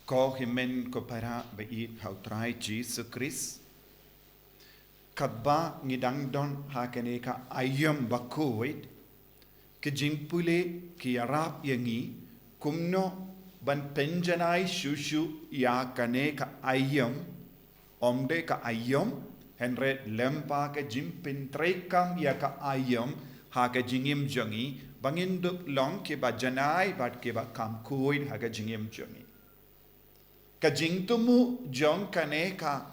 Ko himen ko para bait hautrai Jisu Christ. Kadba ngidang don hakane ka ayam bakuit. Ke jimpule ki ïarap yangi kumno ban penjanai shushu ya kane ka ayam omde ka ayam henre lempa ke jimpin trekam ya ka ayam ha ke jingim jangi banginduk long ke ba janai bat ke ba kam kuit ha ke jingim jangi ka jingtumu jong kane ka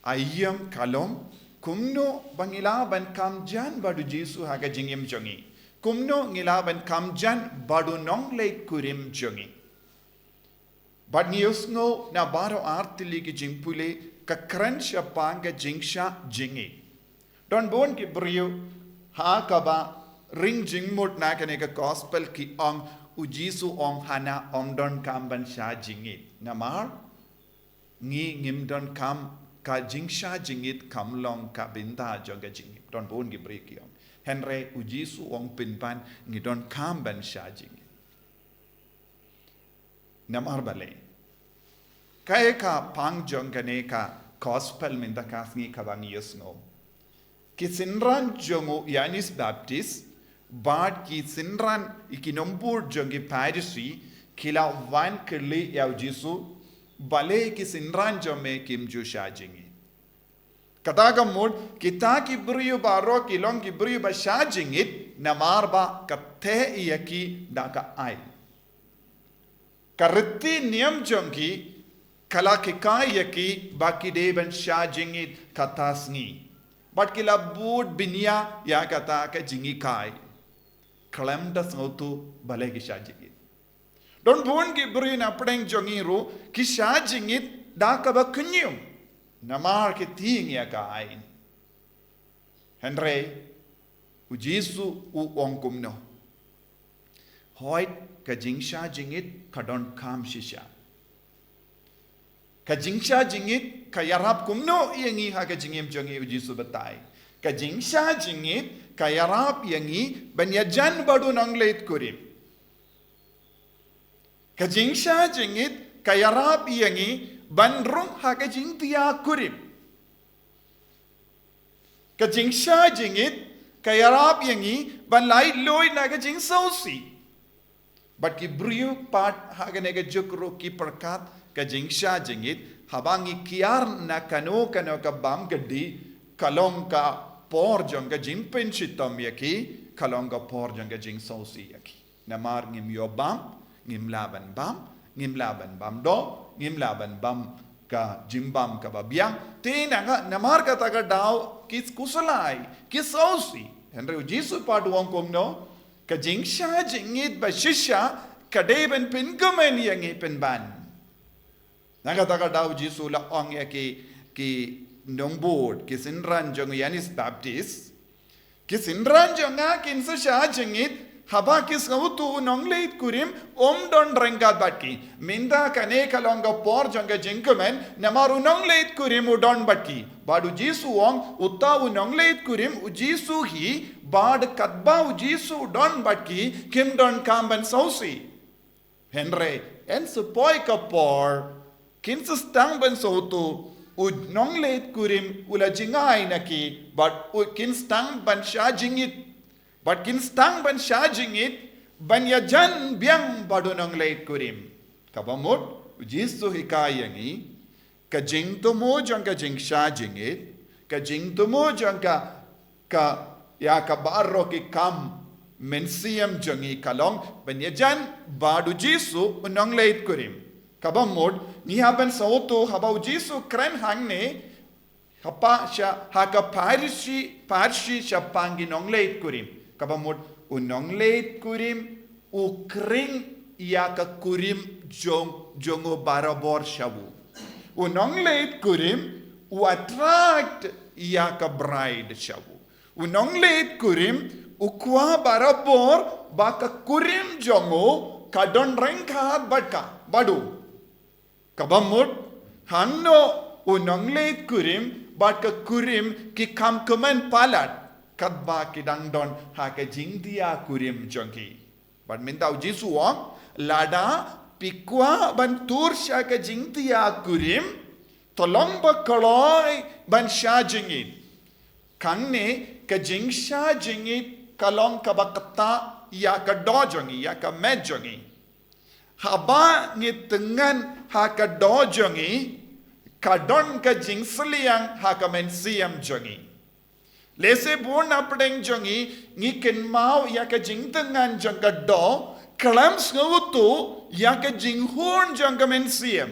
ayam kalom kumno bangila ban kam jan badu Jisu ha ke jingim jangi kumno ngilaban kamjan badu nong late kurim jungi. But niusno na baro artili ki jimpule ka krensha panga Jingshah Jynit. Don bon ki brio ha kaba ring jingmut na kane ka gospel ki ong ujisu ong hana om don kamban sha jingit. Namar ngi ngim don kam ka Jingshah Jynit kam long ka binta jonga jingit. Don bon ki brio ki ong. Henry ujisu ong pinpan ngidon kamban shajing. Namar bale. Kaya ka pangjong kane ka gospel minta kasngi kabang yusno. Ki sinran jongo Yanis Baptist, bad ki sinran ikinompur jongi parisi kila van kirli yaw Jisu bale ki sinran jome kimju shajingi. Kataga mood kita ki brio baro ki long ki brio ba shajing it namar ba kathe yaki daka ai kariti niyam jongi kala ki kai yaki baki de ban shajing it katasni but kila bood binya ya kata ka jingi kai klem das ngotu bale ki shajing it don bon ki brio na pdeng jongi ro ki shajing it daka ba kunyum namar ke ting ya kain Henry ujisu u ongkum no hoit ka Jingshah Jynit kadon kam shisha ka Jingshah Jynit ka ïarap kumno yangi ha ka jingim jongi ujisu batai ka Jingshah Jynit ka ïarap yangi banyajan badu nongleit kurim ka Jingshah Jynit ka ïarap yangi ban rung ha ka jingthiah kurim. Ka Jingshah Jynit ka ïarap yangi ban lai loi na ka jingsausi. But ki brio part ha ka nega jukro ki perkat ka Jingshah Jynit habangi kiar na kano ka bam gadi kalong ka por jong ka jimpin shitam yaki kalong ka por jong ka jingsausi yaki. Namar ngim yo bam ngim laban bam do ngim laban bam ka jimbam ka babiang tina nga namar ka taga daw kis kusalai kis ausi Henry Jisu padu ong kumno ka Jingshah Jynit ba shisha ka deben pingumen yangi pinban nga taga daw Jisu la ong ya ki nongbord ki sinran jong Yanis Baptist ki sinran jong nga kinsa Shah Jynit haba kis ngautu nongleit kurim don rengat batki minda kane kalonga por jonga jinkumen namaru nongleit kurim don batki badu Jisu ong utta nongleit kurim Jisu hi bad kadba Jisu don batki kim don kamban sausi Henry en supoi ka por kinsa stang ban sautu nongleit kurim ula jingai naki but kin stang ban Shah Jynit but kin stang ban shajing it ban yajan biang badunong late kurim. Kabamut Jisu hikayangi ka jingtumo jang ka Jingshah Jynit ka jingtumo jang ka ya ka barro ki kam mensiam jangi kalong ban yajan badu Jisu unong late kurim. Kabamut ni haban sauto habau Jisu kren hangne hapa sha haka parshi sha pangi nong late kurim. Kabamut unong late kurim ukring ya ka kurim jongo barabor shabu. Unong late kurim attract ya ka bride shabu. Unong late kurim ukwa barabor baka kurim jongo kadon rengkat badu. Kabamut hanno unong late kurim baka kurim ki kam kumen palat. Kadba kidang don ha ka jingthiah kurim jongi. But mintau Jisu ong lada pikwa ban tur sya ka jingthiah kurim tolong ba koloi ban Sha Jynit kang ne ka Jingshah Jynit kalong ka bakata ya ka dojongi ya ka mejongi haba ni tengan ha ka dojongi kadon ka jingsliang ha ka mensiam jongi lese bon apdeng jongi ni ken mau ya ka jingtengan jong ka do kalam sngutu ya ka jinghon jong ka mensiam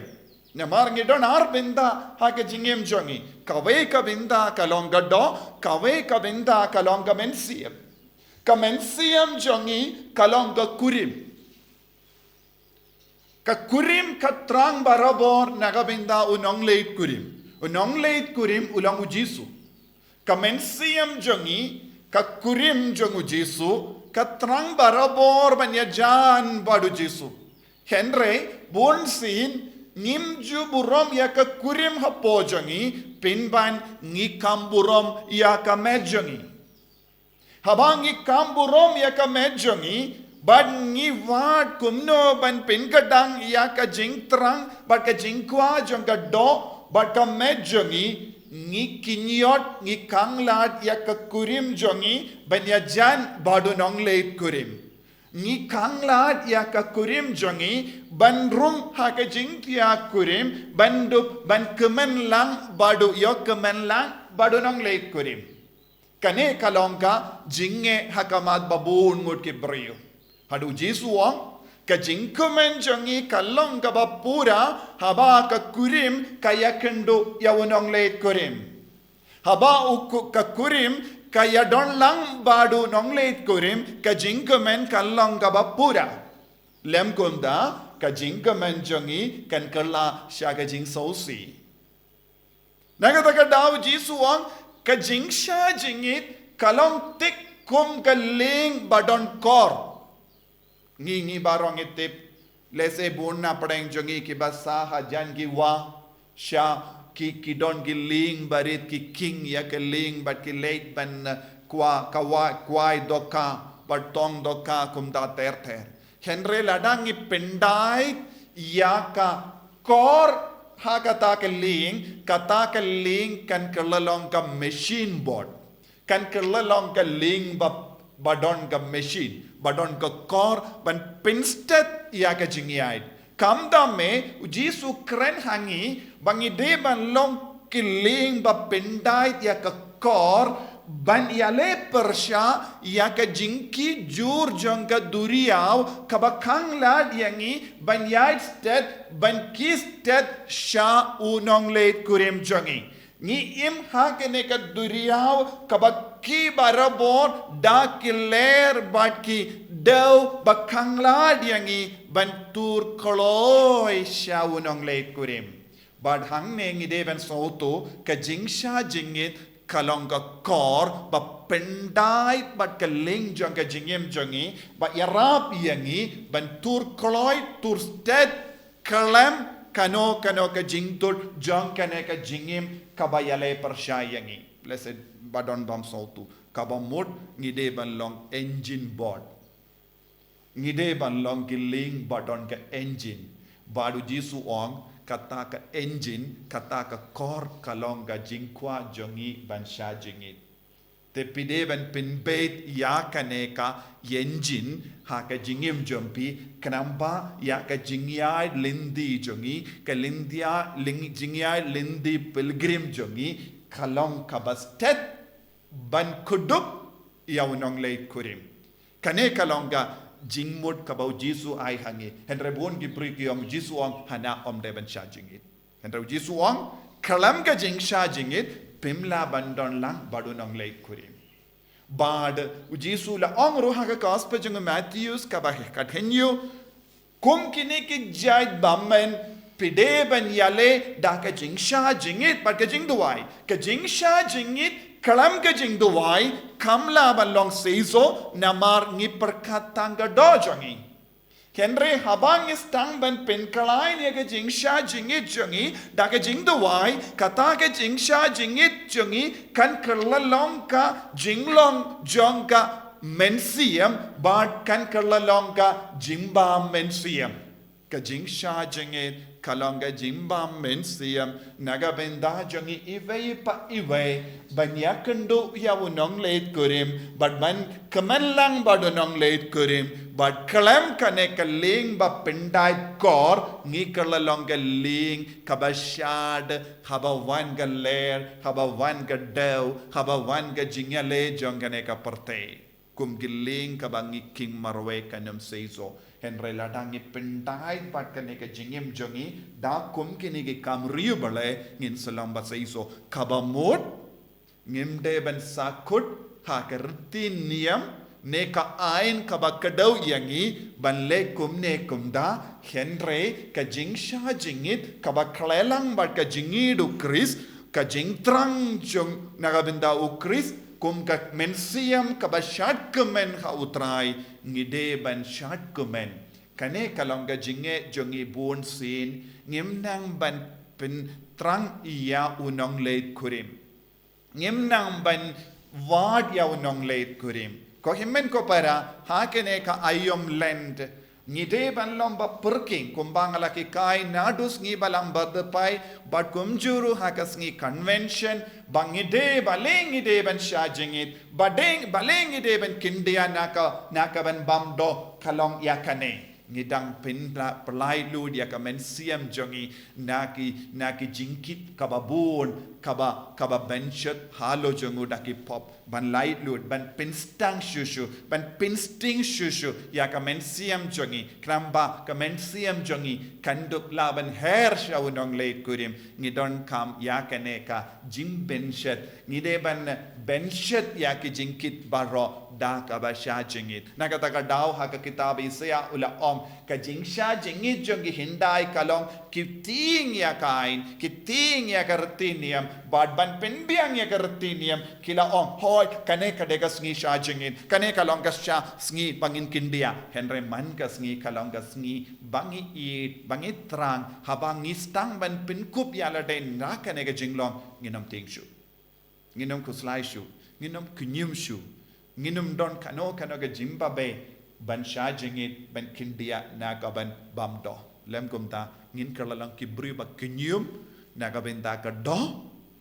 namar ngi don ar benda ha ka jingem jongi kawe ka benda kalong ka do kawe ka benda kalong ka mensiam jongi kalong ka kurim ka trang barabor nagabinda unong leit kurim ulang Jisu ka mensiam jongi ka kurim jongu Jisu ka trang barabor banyajan badu Jisu henre bonsin ngimju burom ya ka kurim hapo jongi pinban ngikam burom ya ka mejongi habang ngikam burom ya ka mejongi ban ngi wat kumno ban pin kadang ya ka jingtrang bat ka jingkwa jong ka do bat ka mejongi ngi kinyot ngi kanglat ya ka kurim jongi ban ya jan badu nong leit kurim ngi kanglat ya ka kurim jongi ban rung ha ka jingthiah kurim bandu ban kemen lang badu yo kemen lang badu nong leit kurim kane kalongka jinge hakamat babun ngut ki brio hadu Jisu wong ka jingkumen jongi kalong ka bapura haba ka kurim kaya kendo ya unong leit kurim haba uku ka kurim kaya don lang badu nong leit kurim ka jingkumen kalong ka bapura lem kunda ka jingkumen jongi kan kala sya ka jing sosi nagata ka daw Jisu wong ka Jingshah Jynit kalong tik kum ka ling badon kor ngi barong itip lese bunna padeng jongi ki basa hajan ki wa sha ki don ki ling barit ki king ya ke ling bat ki late ban kwai doka batong doka kumda ter henre ladang i pendai ya ka kor ha kata ke ling kan kelalong ka machine board kan kelalong ka ling badon ka machine badon ka kor ban pinstet ya ka jingiait kamda me Jisu kren hangi bangi de ban long kiling ba pendai ya ka kor ban yale persya ya ka jingki jur jong ka duriaw kabakang lad yangi ban yait stet ban kistet sha unong leit kurim jongi ni im hakene ka duriaw kabakki barabor da kiler batki dew bakanglad yangi bantur koloi sha unong leit kurim bad hang ne ngi devan soto ka Jingshah Jynit kalong ka kor ba pendai bat ka ling jong ka jingem jongi ba ïarap yangi bantur koloi tur sted kalam kano ka jingtur jong kane ka jingim kabayale persyayangi blessed badon bam sotu kabamut ngide ban long engine board ngide ban long giling badon ka engine badu Jisu ong kata ka engine kata ka kor kalong ka jingkwa jongi ban Sha Jynit te pide ban pinbait ya kane ka engine ha ka jingim jompi kanamba ya ka jingyai lindi jongi ka lindia jingyai lindi pilgrim jongi kalong ka bastet ban kudup ya unong leit kurim kane kalong ka jingmut kabau Jisu ai hangi henre bon ki pri ki om Jisu ong hana om de ban Sha Jynit henre Jisu ong kalam ka Jingshah Jynit pimla bandon lang badu nong leit kurim bad Jisu la ong roha ka gospel jong Matthews ka ba ka thenyu kum kini ki jai bammen pide ban yale da ka Jingshah Jynit par ka jingduai ka Jingshah Jynit kalam ka jingduai kamla ban long seizo namar ngi perkatang ka dojongi Henry habang istang ban penkalai ni ka Jingshah Jynit jongi da ka jingduai kata ka Jingshah Jynit jongi kan kerlalong ka jinglong jong ka mensiam bad kan kerlalong ka jimba mensiam ka Jingshah Jynit kalong ka jimbam men siam nagabenda jongi iwe pa iwe banyakendu yaunong late kurim but ban kemenlang badonong late kurim but kalam kane kaling ba pendai kor ngi kalalong ka ling kabashad haba wan ga ler haba wan ga dew haba wan ga jingyale jongane ka parte kum giling kabangi king marwe kanam seizo Henry ladangi pendai pat kane ka jingim jongi da kum kini ki kamriu bale ngin salamba seiso kabamot ngimde ban sakut ha kerti niam ne ka ain kabakadau yangi ban le kum ne kumda Henry ka Jingshah Jynit kabaklelang bat ka jingidu Chris ka jingtrang jong nagabenda u Chris kum ka mensiam ka bashat kemen ha utrai ngide ban shat kemen kane kalong ka jinge jongi bun sin ngim nang ban pen trang iya unong leit kurim ngim nang ban wad ya unong leit kurim ko himmen ko para ha kene ka ayom land ngide ban lomba perking kumbangala ki kai nadus ngi balang badpai but kumjuru hakas ngi convention bangide balengide ban Shah Jynit badeng balengide ban kindia naka ban bamdo kalong yakane ngidang pinla pelai lu dia ka mensiam jongi naki jingkit kababun kaba benchet halo jongu daki pop ban light lud ban pinstang shushu ban pinsting shushu ya ka mensiam jongi kramba ka mensiam jongi kanduk la ban her shawunong late kurim ngidon kam ya kane ka jim benchet ngide ban benchet ya ki jingkit baro da ka ba Shah Jynit nakataka daw ha ka kitab Isaya ula ka Jingshah Jynit jongi hindai kalong kiting ya kain kiting ya kartiniam bad ban penbiang ya kartiniam kila hoy kane kadega sngi Shah Jynit kane kalong ka Shah sngi bangin kindia Henry man ka sngi kalong ka sngi bangi trang habang stang ban pinkup ya la den na kane ka jinglong nginom tingshu nginom kuslai shu nginom kunyum shu nginum don kano ka Zimbabwe ban Shah Jynit ban kindia naga ban bamdo lem kumta ngin kalalang kibri ba kinyum naga ben da ka do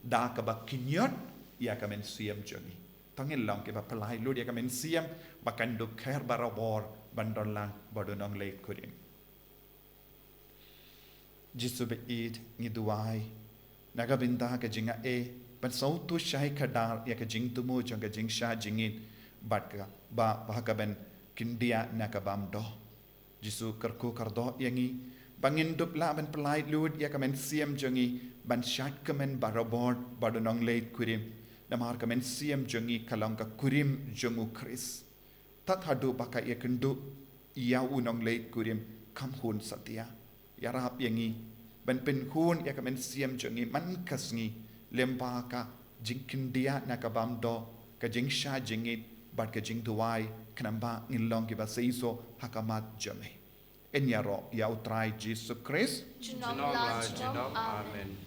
da ka ba kinyot ya ka men siam jongi tangil lang ke ba pelai lu dia ka men siam bakan do kher barabor bandon lang badonong late kurim Jisu be id ngiduai naga ben da ka jinga ban sautu shai kadar ya ka jingtumu jong ka Jingshah Jynit bat ka ba ka ben kindia nakabam do Jisu kerku kardo yangi bangindup la ban pelai lud ya kamen siam jongi ban shat kamen barabord badonong late kurim namar kamen siam jongi kalong ka kurim jongu Chris tat hadu baka ya kendu ya unong late kurim kam hun satya ïarap yangi ban pen hun ya kamen siam jongi man kasngi lemba ka jingkindia nakabam do ka Jingshah Jynit bat ka jingtuai kenamba ngilong ki ba seiso hakamat jame enyaro ya utrai Jesus Christ Amen.